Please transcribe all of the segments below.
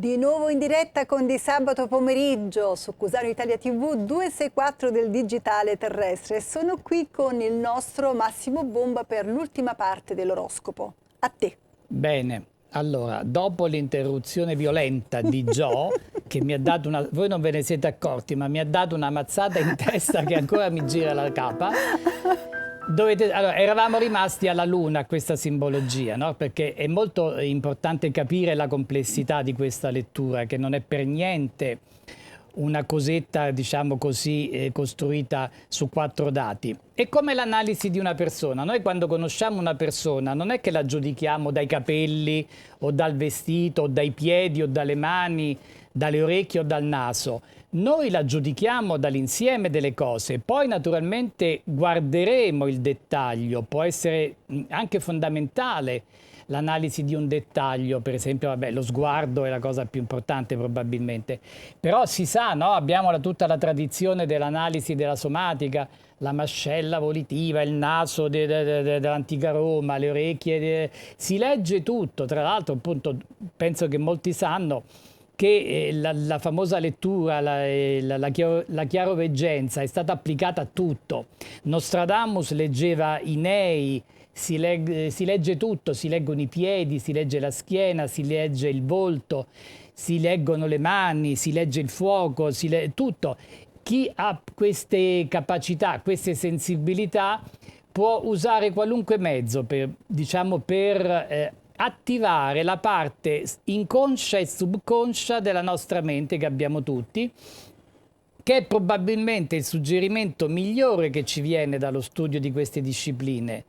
Di nuovo in diretta con Di Sabato Pomeriggio su Cusano Italia TV 264 del digitale terrestre. Sono qui con il nostro Massimo Bomba per l'ultima parte dell'oroscopo. A te. Bene, allora, dopo l'interruzione violenta di Gio, che mi ha dato una... Voi non ve ne siete accorti, ma mi ha dato una mazzata in testa che ancora mi gira la capa. Allora, eravamo rimasti alla luna, questa simbologia, no? Perché è molto importante capire la complessità di questa lettura, che non è per niente una cosetta, diciamo così, costruita su 4 dati. È come l'analisi di una persona. Noi quando conosciamo una persona non è che la giudichiamo dai capelli o dal vestito o dai piedi o dalle mani, dalle orecchie o dal naso. Noi la giudichiamo dall'insieme delle cose, poi naturalmente guarderemo il dettaglio, può essere anche fondamentale l'analisi di un dettaglio, per esempio vabbè, lo sguardo è la cosa più importante probabilmente, però si sa, no? Abbiamo tutta la tradizione dell'analisi della somatica, la mascella volitiva, il naso dell'antica Roma, le orecchie, si legge tutto, tra l'altro appunto penso che molti sanno che la famosa lettura, la chiaroveggenza è stata applicata a tutto. Nostradamus leggeva i nei, si legge tutto, si leggono i piedi, si legge la schiena, si legge il volto, si leggono le mani, si legge il fuoco, tutto. Chi ha queste capacità, queste sensibilità può usare qualunque mezzo per, diciamo, per attivare la parte inconscia e subconscia della nostra mente che abbiamo tutti, che è probabilmente il suggerimento migliore che ci viene dallo studio di queste discipline.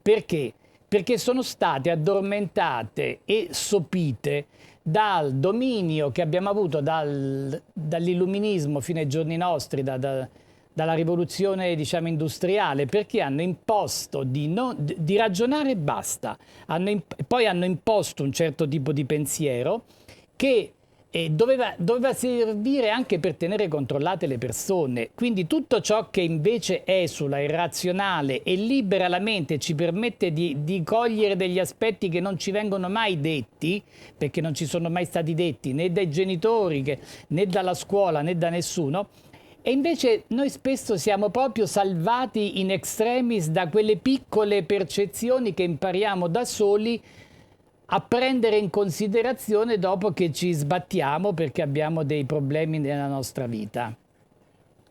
Perché? Perché sono state addormentate e sopite dal dominio che abbiamo avuto dall'illuminismo fino ai giorni nostri, dalla rivoluzione, diciamo, industriale, perché hanno imposto di ragionare e basta. Poi hanno imposto un certo tipo di pensiero che doveva servire anche per tenere controllate le persone. Quindi tutto ciò che invece esula, è razionale e libera la mente, ci permette di cogliere degli aspetti che non ci vengono mai detti, perché non ci sono mai stati detti né dai genitori, né dalla scuola, né da nessuno. E invece noi spesso siamo proprio salvati in extremis da quelle piccole percezioni che impariamo da soli a prendere in considerazione dopo che ci sbattiamo perché abbiamo dei problemi nella nostra vita.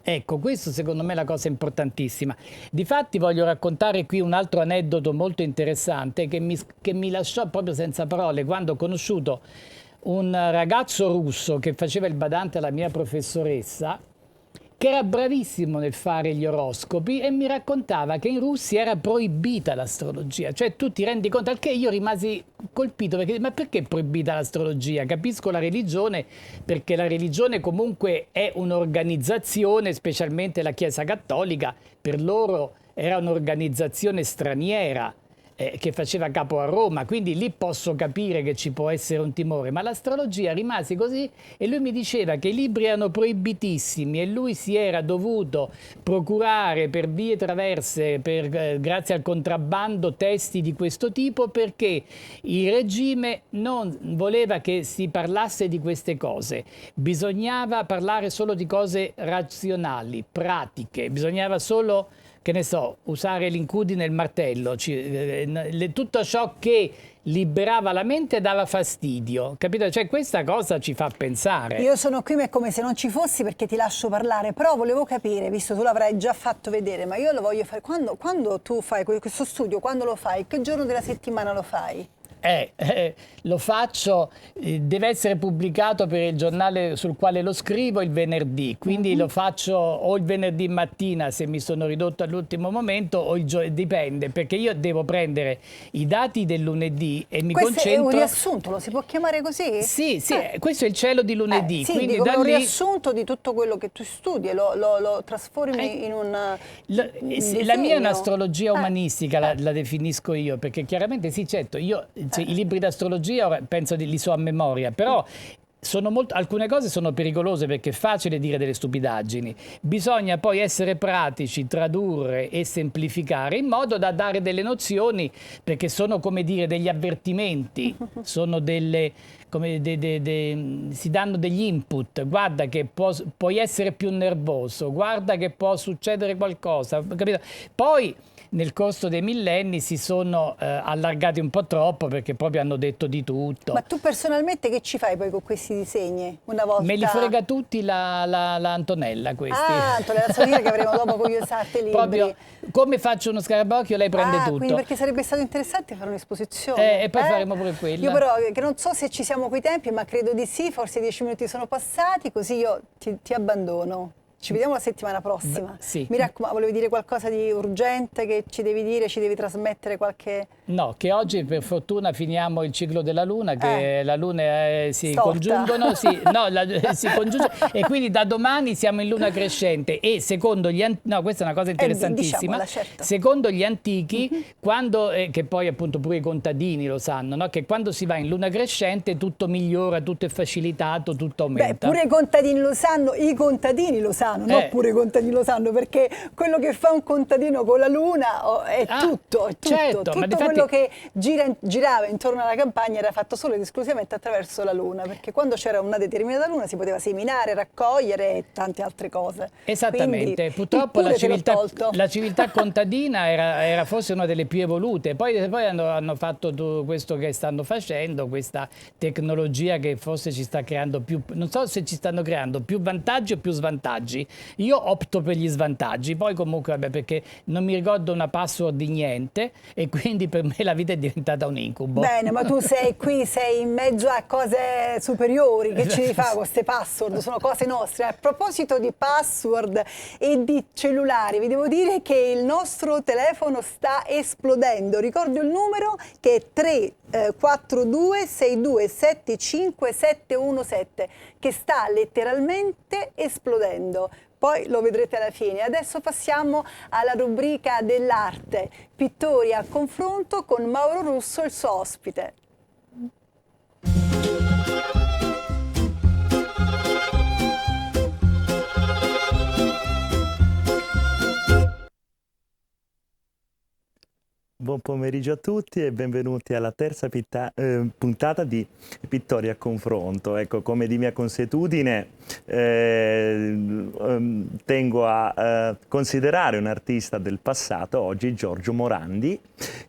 Ecco, questo secondo me è la cosa importantissima. Difatti voglio raccontare qui un altro aneddoto molto interessante che mi lasciò proprio senza parole quando ho conosciuto un ragazzo russo che faceva il badante alla mia professoressa, che era bravissimo nel fare gli oroscopi e mi raccontava che in Russia era proibita l'astrologia. Cioè tu ti rendi conto, al che io rimasi colpito, perché ma perché è proibita l'astrologia? Capisco la religione, perché la religione comunque è un'organizzazione, specialmente la Chiesa Cattolica, per loro era un'organizzazione straniera, che faceva capo a Roma, quindi lì posso capire che ci può essere un timore, ma l'astrologia rimase così e lui mi diceva che i libri erano proibitissimi e lui si era dovuto procurare per vie traverse, grazie al contrabbando, testi di questo tipo, perché il regime non voleva che si parlasse di queste cose, bisognava parlare solo di cose razionali, pratiche, bisognava solo, che ne so, usare l'incudine e il martello, tutto ciò che liberava la mente dava fastidio, capito? Cioè questa cosa ci fa pensare. Io sono qui, ma è come se non ci fossi perché ti lascio parlare, però volevo capire, visto tu l'avrai già fatto vedere, ma io lo voglio fare, quando tu fai questo studio, quando lo fai, che giorno della settimana lo fai? Lo faccio, deve essere pubblicato per il giornale sul quale lo scrivo il venerdì, quindi lo faccio o il venerdì mattina se mi sono ridotto all'ultimo momento o dipende, perché io devo prendere i dati del lunedì e mi concentro... Questo è un riassunto, lo si può chiamare così? Sì, questo è il cielo di lunedì. Sì, quindi dico, da un lì... riassunto di tutto quello che tu studi e lo trasformi in un La mia è un'astrologia umanistica, la definisco io, perché chiaramente sì, certo, io i libri d'astrologia ora penso li so a memoria, però alcune cose sono pericolose perché è facile dire delle stupidaggini, bisogna poi essere pratici, tradurre e semplificare in modo da dare delle nozioni, perché sono, come dire, degli avvertimenti, sono delle, si danno degli input. Guarda che puoi essere più nervoso, guarda che può succedere qualcosa, capito? Poi nel corso dei millenni si sono allargati un po' troppo, perché proprio hanno detto di tutto. Ma tu personalmente che ci fai poi con questi disegni? Una volta... Me li frega tutti la Antonella, questi. Ah, Antonella Sotira, che avremo dopo con gli Arte Libri. Proprio come faccio uno scarabocchio, lei prende tutto. Quindi perché sarebbe stato interessante fare un'esposizione. E poi faremo pure quella. Io però, che non so se ci siamo coi tempi, ma credo di sì, forse 10 minuti sono passati, così io ti abbandono. Ci vediamo la settimana prossima. Sì. Mi raccomando, volevi dire qualcosa di urgente che ci devi dire, ci devi trasmettere qualche... No, che oggi per fortuna finiamo il ciclo della Luna, che la Luna si Storta. congiungono, si congiungono, e quindi da domani siamo in Luna crescente e secondo gli no, questa è una cosa interessantissima, diciamola, certo. Secondo gli antichi, quando, che poi appunto pure i contadini lo sanno, no? Che quando si va in Luna crescente tutto migliora, tutto è facilitato, tutto aumenta. Beh, pure i contadini lo sanno, non pure i contadini lo sanno, perché quello che fa un contadino con la Luna è tutto, certo, tutto ma difatti... quello che girava intorno alla campagna era fatto solo ed esclusivamente attraverso la Luna, perché quando c'era una determinata Luna si poteva seminare, raccogliere e tante altre cose. Esattamente. Quindi, purtroppo la civiltà contadina era forse una delle più evolute, poi hanno fatto questo che stanno facendo, questa tecnologia che forse ci sta creando più, non so se ci stanno creando più vantaggi o più svantaggi. Io opto per gli svantaggi, poi comunque vabbè, perché non mi ricordo una password di niente e quindi per me la vita è diventata un incubo. Bene, ma tu sei qui, sei in mezzo a cose superiori, che ci devi fare con queste password? Sono cose nostre. A proposito di password e di cellulari, vi devo dire che il nostro telefono sta esplodendo. Ricordo il numero che è 342 6275 717, che sta letteralmente esplodendo. Poi lo vedrete alla fine. Adesso passiamo alla rubrica dell'arte, pittori a confronto, con Mauro Russo, il suo ospite. Buon pomeriggio a tutti e benvenuti alla terza puntata di Pittori a confronto. Ecco, come di mia consuetudine, tengo a considerare un artista del passato, oggi Giorgio Morandi,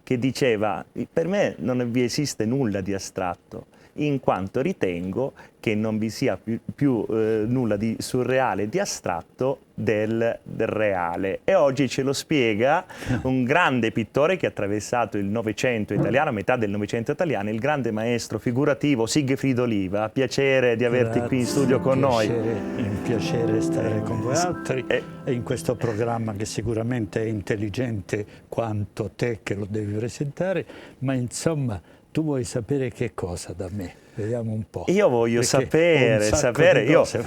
che diceva: per me non vi esiste nulla di astratto, in quanto ritengo che non vi sia più nulla di surreale e di astratto del reale. E oggi ce lo spiega un grande pittore che ha attraversato il Novecento italiano, a metà del Novecento italiano, il grande maestro figurativo Sigfrido Oliva. Piacere di averti qui in studio con noi. È un piacere stare con voi altri e in questo programma che sicuramente è intelligente quanto te che lo devi presentare, ma insomma tu vuoi sapere che cosa da me? Vediamo un po'. Io voglio sapere,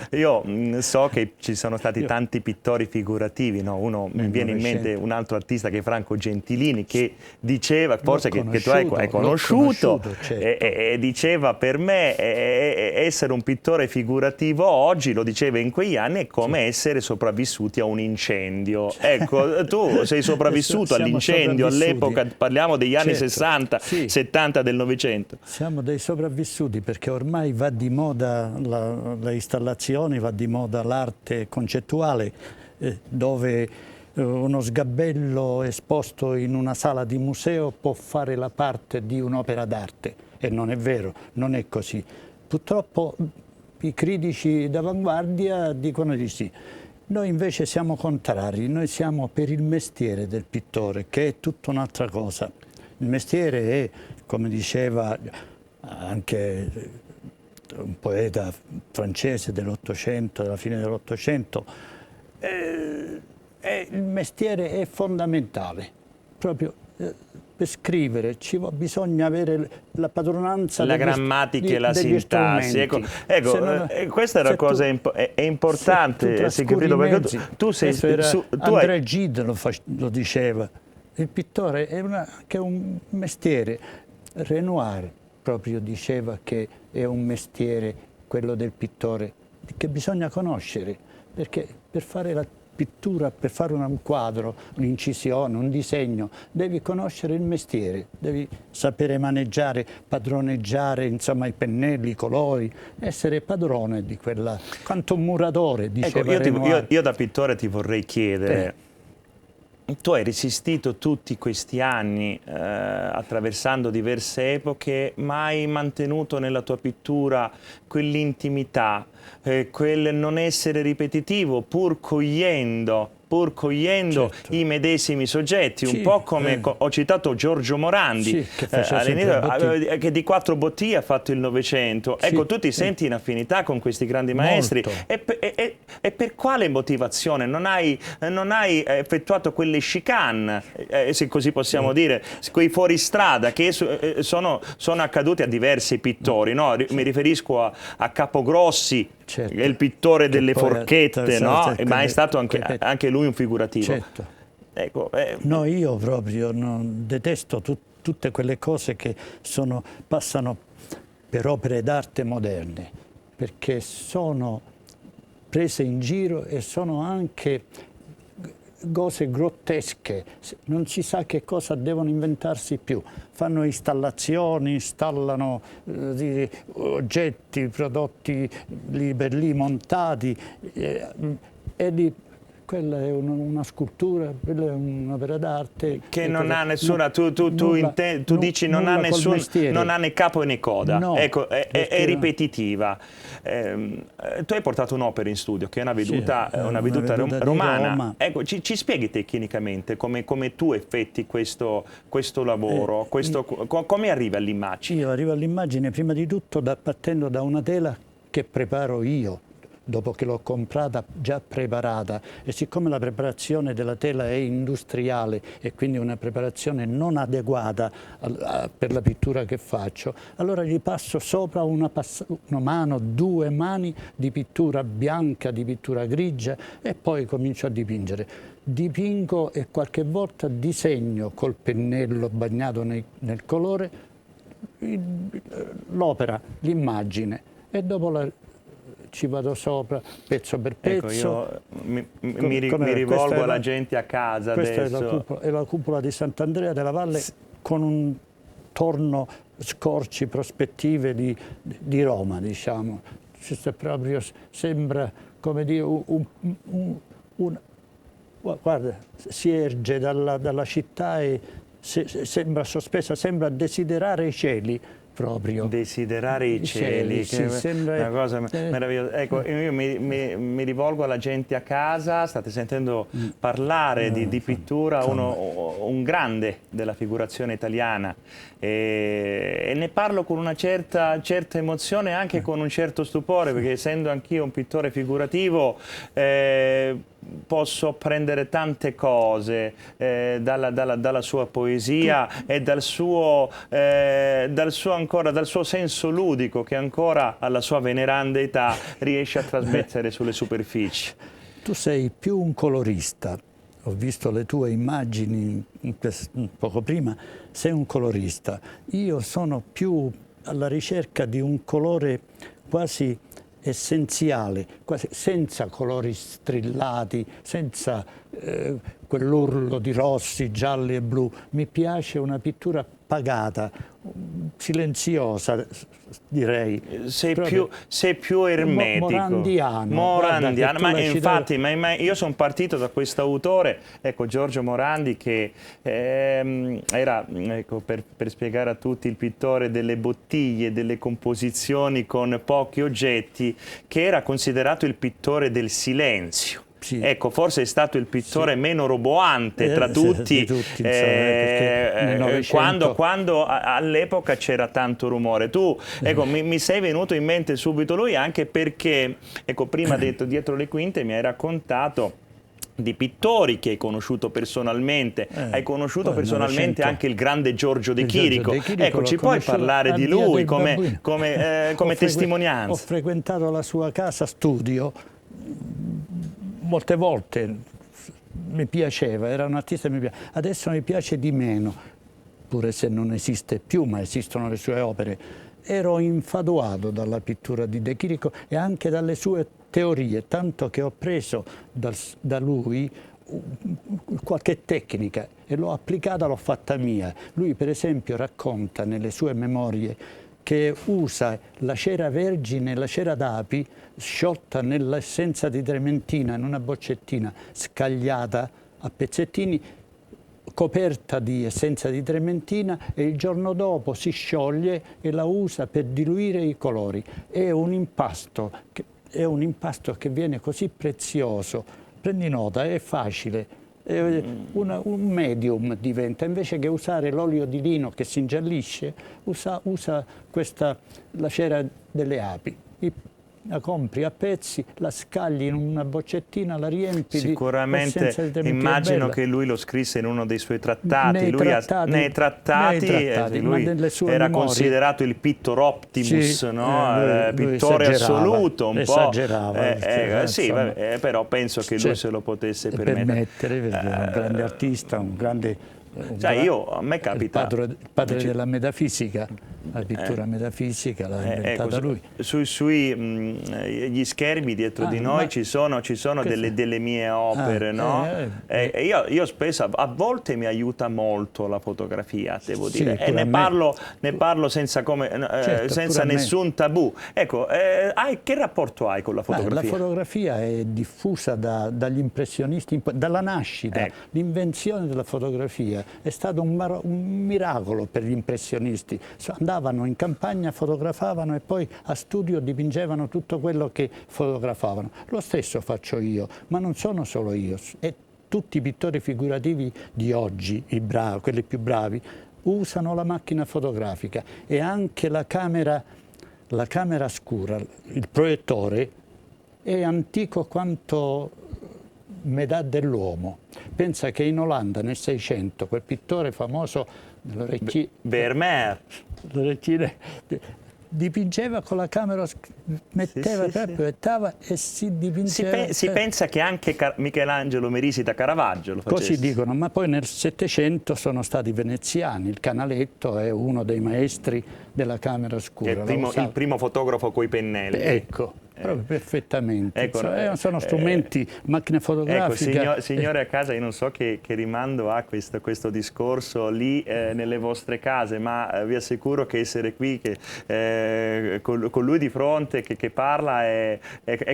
io so che ci sono stati tanti pittori figurativi, no? Uno mi viene in mente un altro artista che è Franco Gentilini, che diceva, forse che tu hai conosciuto, certo. e diceva: per me essere un pittore figurativo oggi, lo diceva in quegli anni, è come essere sopravvissuti a un incendio. Ecco, tu sei sopravvissuto all'incendio all'epoca, parliamo degli anni 60, 70 del Novecento. Siamo dei sopravvissuti, perché ormai va di moda le installazioni, va di moda l'arte concettuale, dove uno sgabello esposto in una sala di museo può fare la parte di un'opera d'arte, e non è vero, non è così. Purtroppo i critici d'avanguardia dicono di sì. Noi invece siamo contrari, noi siamo per il mestiere del pittore, che è tutta un'altra cosa. Il mestiere è, come diceva anche un poeta francese dell'Ottocento, della fine dell'Ottocento, il mestiere è fondamentale, proprio per scrivere bisogna avere la padronanza la grammatica e la sintassi. Questa è una cosa importante, Sigfrido, perché tu sei... André Gide lo diceva, il pittore è un mestiere. Renoir proprio diceva che è un mestiere quello del pittore, che bisogna conoscere, perché per fare la pittura, per fare un quadro, un'incisione, un disegno, devi conoscere il mestiere, devi sapere maneggiare, padroneggiare, insomma, i pennelli, i colori, essere padrone di quella, quanto un muratore, diceva Ecco, io da pittore ti vorrei chiedere, tu hai resistito tutti questi anni attraversando diverse epoche, ma hai mantenuto nella tua pittura quell'intimità, quel non essere ripetitivo, pur cogliendo certo. i medesimi soggetti, Sì, un po' come ho citato Giorgio Morandi, sì, che di 4 bottiglie ha fatto il Novecento. Sì, ecco, tu ti senti in affinità con questi grandi maestri. E per quale motivazione non hai effettuato quelle chicane, se così possiamo dire, quei fuoristrada che sono accaduti a diversi pittori, no? Mi riferisco a Capogrossi, certo. il pittore delle forchette, no? Ma è stato quelle, anche lui un figurativo. certo. Ecco, No, io proprio detesto tutte quelle cose che passano per opere d'arte moderne, perché sono prese in giro e sono anche cose grottesche, non si sa che cosa devono inventarsi più. Fanno installazioni, installano oggetti, prodotti lì per lì montati e quella è una scultura, quella è un'opera d'arte. Che non ha nessuna, tu dici non ha né capo né coda, no, ecco, è ripetitiva. Tu hai portato un'opera in studio che è una veduta, sì, una veduta romana. romana. Ecco, ci spieghi tecnicamente come tu effetti questo lavoro, come arriva all'immagine? Io arrivo all'immagine prima di tutto partendo da una tela che preparo io, dopo che l'ho comprata già preparata, e siccome la preparazione della tela è industriale e quindi una preparazione non adeguata per la pittura che faccio, allora gli passo sopra una mano, 2 mani di pittura bianca, di pittura grigia, e poi comincio a dipingere. Dipingo e qualche volta disegno col pennello bagnato nel colore l'opera, l'immagine, e dopo ci vado sopra pezzo per pezzo. Ecco, io mi rivolgo alla gente a casa questa adesso. è la cupola di Sant'Andrea della Valle, con un torno scorci, prospettive di Roma, diciamo. Proprio sembra, come dire, guarda, si erge dalla città e sembra sospesa, sembra desiderare i cieli. Proprio. Desiderare i cieli, sì, che sembra una cosa meravigliosa. Ecco, io mi rivolgo alla gente a casa, state sentendo parlare di pittura, un grande della figurazione italiana, e ne parlo con una certa emozione, anche con un certo stupore, perché essendo anch'io un pittore figurativo posso prendere tante cose dalla sua poesia e dal suo senso ludico, che ancora alla sua veneranda età riesce a trasmettere sulle superfici. Tu sei più un colorista, ho visto le tue immagini poco prima, sei un colorista. Io sono più alla ricerca di un colore quasi essenziale, quasi senza colori strillati, senza quell'urlo di rossi, gialli e blu. Mi piace una pittura pagata, silenziosa, direi. Sei più ermetico. Morandiano. Ma infatti, io sono partito da questo autore, ecco, Giorgio Morandi, che era, ecco, per spiegare a tutti, il pittore delle bottiglie, delle composizioni con pochi oggetti, che era considerato il pittore del silenzio. Sì. Ecco, forse è stato il pittore meno roboante tra tutti, quando all'epoca c'era tanto rumore. Tu, ecco, mi sei venuto in mente subito lui, anche perché, ecco, prima detto dietro le quinte mi hai raccontato di pittori che hai conosciuto personalmente. Hai conosciuto personalmente anche il grande Giorgio De Chirico. Ecco, ci puoi parlare di lui come testimonianza? Ho frequentato la sua casa studio molte volte, mi piaceva, era un artista che mi piaceva. Adesso mi piace di meno, pure se non esiste più, ma esistono le sue opere. ero infatuato dalla pittura di De Chirico e anche dalle sue teorie, tanto che ho preso da lui qualche tecnica e l'ho applicata, l'ho fatta mia. Lui per esempio racconta nelle sue memorie che usa la cera vergine, la cera d'api sciolta nell'essenza di trementina in una boccettina scagliata a pezzettini, coperta di essenza di trementina, e il giorno dopo si scioglie e la usa per diluire i colori. È un impasto che viene così prezioso. Prendi nota, è facile. Un medium diventa, invece che usare l'olio di lino che si ingiallisce, usa la cera delle api. La compri a pezzi, la scagli in una boccettina, la riempi sicuramente di essenza di immagino che lui lo scrisse in uno dei suoi trattati. Nei trattati lui era memorie. Considerato il Pittor Optimus, sì, no? Pittore assoluto, un po'. Esagerava. Sì, però penso che lui se lo potesse permettere. Perché è un grande artista, un grande... a me capita... Il padre della metafisica, la pittura metafisica l'ha inventata lui. Gli schermi dietro di noi ci sono delle mie opere, no? Io spesso, a volte mi aiuta molto la fotografia, devo dire, e ne parlo senza nessun tabù. Ecco, che rapporto hai con la fotografia? La fotografia è diffusa dagli impressionisti, dalla nascita. L'invenzione della fotografia è stato un miracolo per gli impressionisti. Andavano in campagna, fotografavano e poi a studio dipingevano tutto quello che fotografavano. Lo stesso faccio io, ma non sono solo io. E tutti i pittori figurativi di oggi, quelli più bravi, usano la macchina fotografica e anche la camera scura, il proiettore, è antico quanto metà dell'uomo. Pensa che in Olanda nel 600 quel pittore famoso Vermeer dipingeva con la camera, proiettava e si dipingeva. Si pensa che anche Michelangelo Merisi da Caravaggio lo facesse. Così dicono, ma poi nel Settecento sono stati veneziani. Il Canaletto è uno dei maestri della camera scura. Che è il primo fotografo coi pennelli. Ecco. Proprio perfettamente. Sono strumenti, macchine fotografiche. Ecco, signore a casa, io non so che rimando ha questo discorso lì nelle vostre case, ma vi assicuro che essere qui con lui di fronte che parla è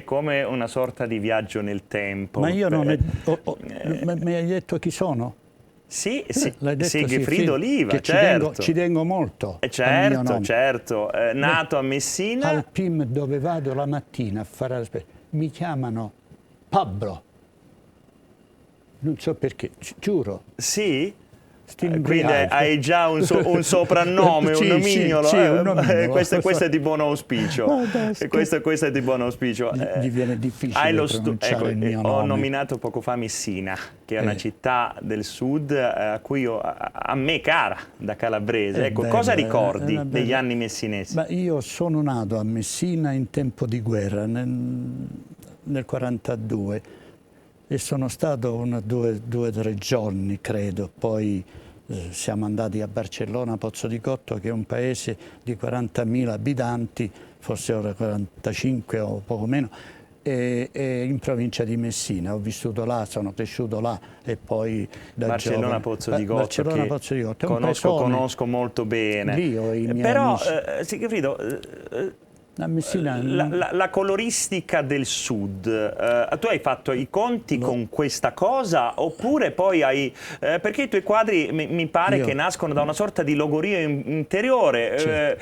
come una sorta di viaggio nel tempo. Ma io non mi hai detto chi sono? Sì, Sigfrido Oliva, che certo. Ci tengo molto. Certo. Nato a Messina. Al PIM dove vado la mattina a fare mi chiamano Pablo. Non so perché, giuro. Sì? Quindi hai già un soprannome, un nomignolo. Un nomignolo. Questo è di buon auspicio. Questo è di buon auspicio. Gli viene difficile pronunciare il mio nome. Ho nominato poco fa Messina, che è una città del sud a me cara da calabrese. Ecco, cosa ricordi degli anni messinesi? Io sono nato a Messina in tempo di guerra, nel 42. E sono stato 2 o 3 giorni, credo. Poi siamo andati a Barcellona, Pozzo di Cotto, che è un paese di 40.000 abitanti, forse ora 45 o poco meno, e in provincia di Messina. Ho vissuto là, sono cresciuto là e poi da Barcellona, Pozzo di Cotto, conosco molto bene. Lì ho i miei Però, amici. Sigfrido, Messina, la coloristica del sud, tu hai fatto i conti con questa cosa oppure poi perché i tuoi quadri mi pare che nascono da una sorta di logorio interiore,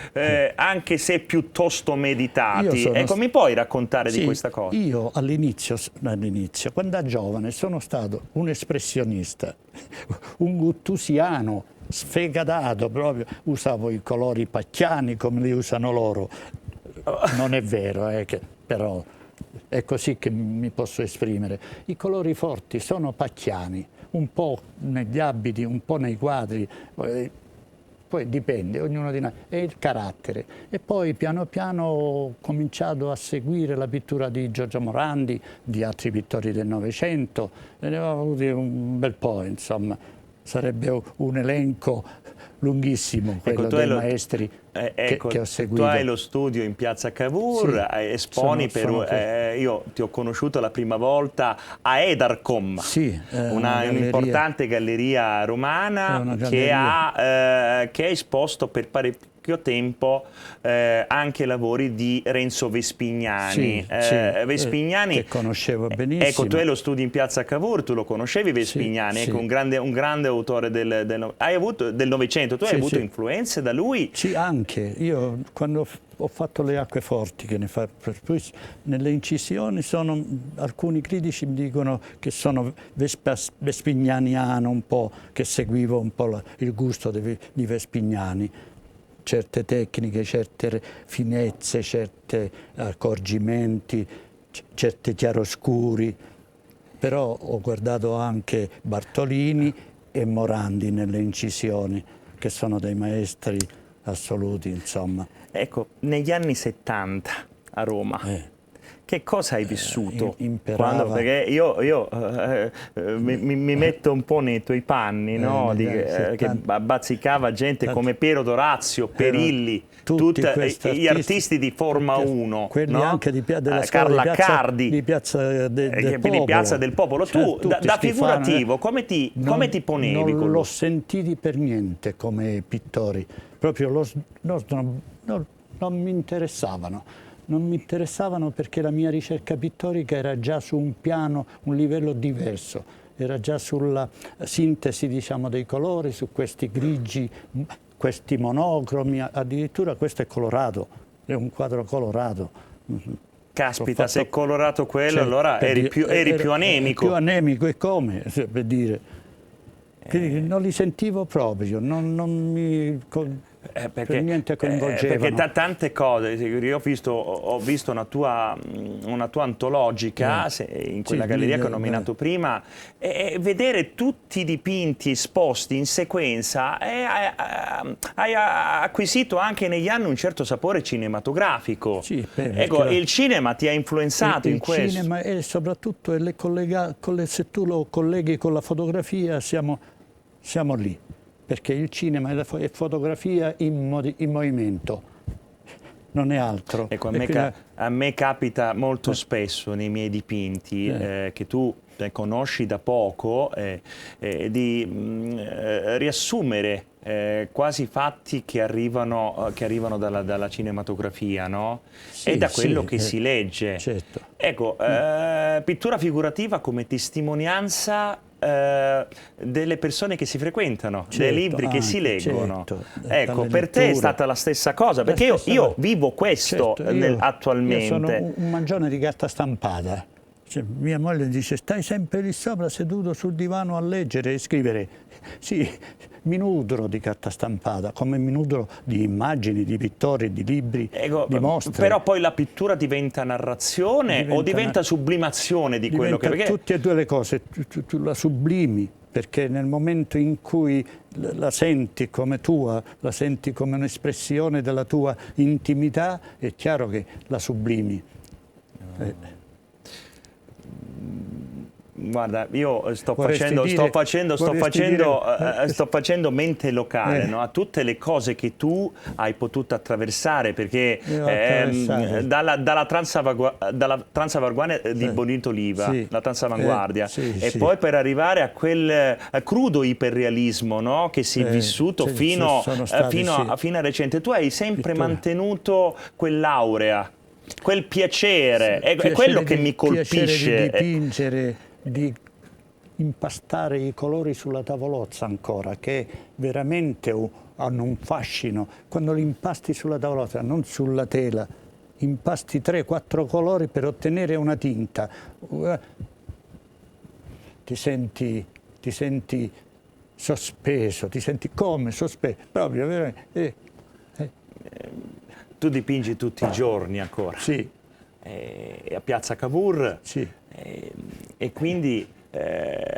anche se piuttosto meditati. Ecco, mi puoi raccontare di questa cosa? Io all'inizio, quando da giovane, sono stato un espressionista, un guttusiano, sfegatato proprio, usavo i colori pacchiani come li usano loro. Non è vero, però è così che mi posso esprimere. I colori forti sono pacchiani, un po' negli abiti, un po' nei quadri, poi dipende, ognuno di noi, è il carattere. E poi piano piano ho cominciato a seguire la pittura di Giorgio Morandi, di altri pittori del Novecento, e ne avevo avuti un bel po', insomma. Sarebbe un elenco lunghissimo, quello dei maestri. ecco, che ho seguito. tu hai lo studio in Piazza Cavour, Sì, esponi io ti ho conosciuto la prima volta a Edarcom, sì, un'importante galleria romana che ha esposto per parecchio tempo anche lavori di Renzo Vespignani. Vespignani che conoscevo benissimo. Ecco, tu hai lo studio in Piazza Cavour, tu lo conoscevi Vespignani, sì, ecco, un grande autore del Novecento. Tu hai avuto influenze da lui? Sì, anche. Io quando ho fatto le acqueforti, che ne fa per poi, nelle incisioni alcuni critici mi dicono che sono vespignaniano un po', che seguivo un po' il gusto di Vespignani. Certe tecniche, certe finezze, certi accorgimenti, certi chiaroscuri, però ho guardato anche Bartolini e Morandi nelle incisioni, che sono dei maestri assoluti, insomma. Ecco, negli anni 70 a Roma, che cosa hai vissuto? Perché io mi metto un po' nei tuoi panni, no? Che bazzicava gente come Piero D'Orazio, Perilli, tutti gli artisti di Forma 1, quelli no? anche della Carla Cardi, di Piazza del Popolo. Di Piazza del Popolo. Tu, da figurativo, come ti ponevi? Non l'ho sentiti per niente come pittori, proprio non mi interessavano. Non mi interessavano perché la mia ricerca pittorica era già su un livello diverso, era già sulla sintesi, diciamo, dei colori, su questi grigi, questi monocromi, addirittura questo è colorato, è un quadro colorato. Caspita, se è colorato quello, allora eri più anemico. Più anemico, e come, per dire. Quindi non li sentivo proprio, non mi... per niente coinvolgevano. Perché tante cose, io ho visto una tua antologica in quella galleria che ho nominato prima, e vedere tutti i dipinti esposti in sequenza, hai acquisito anche negli anni un certo sapore cinematografico. Sì, ecco, il cinema ti ha influenzato in questo. Il cinema, e soprattutto se tu lo colleghi con la fotografia, siamo lì. Perché il cinema è fotografia in movimento, non è altro. Ecco, a me capita molto spesso nei miei dipinti, che tu conosci da poco, di riassumere quasi fatti che arrivano dalla cinematografia, no? Sì, e da quello che si legge. Certo. Ecco, pittura figurativa come testimonianza delle persone che si frequentano, dei libri che si leggono. Ecco, per te è stata la stessa cosa, perché io vivo questo attualmente. Io sono un mangione di carta stampata. Cioè, mia moglie dice: stai sempre lì sopra seduto sul divano a leggere e scrivere. Sì, mi nutro di carta stampata, come mi nutro di immagini, di pittori, di libri, di mostre. Però poi la pittura diventa narrazione o diventa sublimazione di quello che... Perché... Tutte e due le cose, tu la sublimi, perché nel momento in cui la senti come tua, la senti come un'espressione della tua intimità, è chiaro che la sublimi. Guarda, io sto facendo mente locale, no? A tutte le cose che tu hai potuto attraversare, perché dalla transavanguardia di Bonito Oliva, la transavanguardia, poi per arrivare a quel crudo iperrealismo, no? Che si è vissuto fino a recente. Tu hai sempre mantenuto quell'aurea, quel piacere, è quello che mi colpisce. Piacere di dipingere, di impastare i colori sulla tavolozza ancora, che veramente hanno un fascino. Quando li impasti sulla tavolozza, non sulla tela, impasti 3-4 colori per ottenere una tinta. Ti senti sospeso, ti senti come sospeso, proprio veramente. Tu dipingi tutti i giorni ancora? Sì. A Piazza Cavour? Sì. E quindi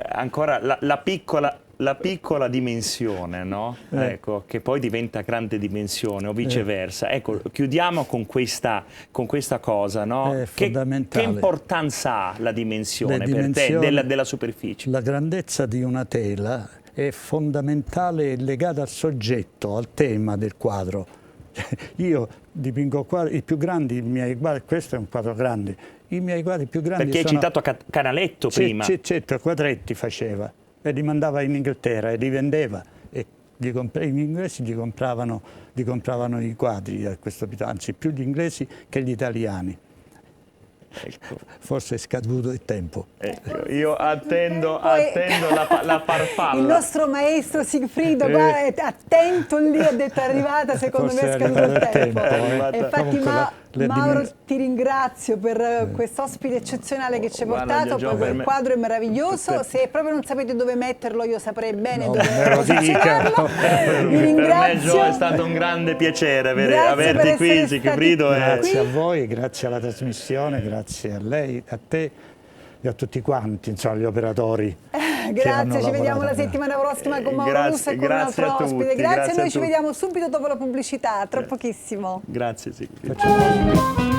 ancora la piccola dimensione, no? Ecco, che poi diventa grande dimensione o viceversa. Ecco, chiudiamo con questa cosa, no? È fondamentale. Che importanza ha la dimensione per te della superficie? La grandezza di una tela è fondamentale e legata al soggetto, al tema del quadro. Io dipingo quadri, i più grandi, i miei quadri, questo è un quadro grande, i miei quadri più grandi Perché hai sono... citato Canaletto prima. Certo, quadretti faceva e li mandava in Inghilterra e li vendeva. E gli inglesi gli compravano i quadri a questo punto, anzi più gli inglesi che gli italiani. Ecco. Forse è scaduto il tempo. Ecco, io attendo Poi- la farfalla. Il nostro maestro Sigfrido qua è attento lì, ha detto è arrivata, secondo me Forse è scaduto il tempo. È arrivata. E infatti Comunque Mauro ti ringrazio per quest'ospite eccezionale che ci hai Guarda, portato, Giorgio, poi per il me- quadro è meraviglioso, se proprio non sapete dove metterlo io saprei bene No, dove me lo posizionarlo. dica. Vi Per me, ringrazio. Gio, è stato un grande piacere Grazie averti per qui, essere Sigfrido. stati Grazie a voi, grazie alla trasmissione, grazie a lei, a te e a tutti quanti, insomma, gli operatori. Grazie, ci vediamo la settimana prossima con Mauro Russo e con un grazie altro a tutti, ospite. Grazie, grazie a noi ci tutti. vediamo subito dopo la pubblicità, tra pochissimo. Grazie, Sigfrido. Facciamo-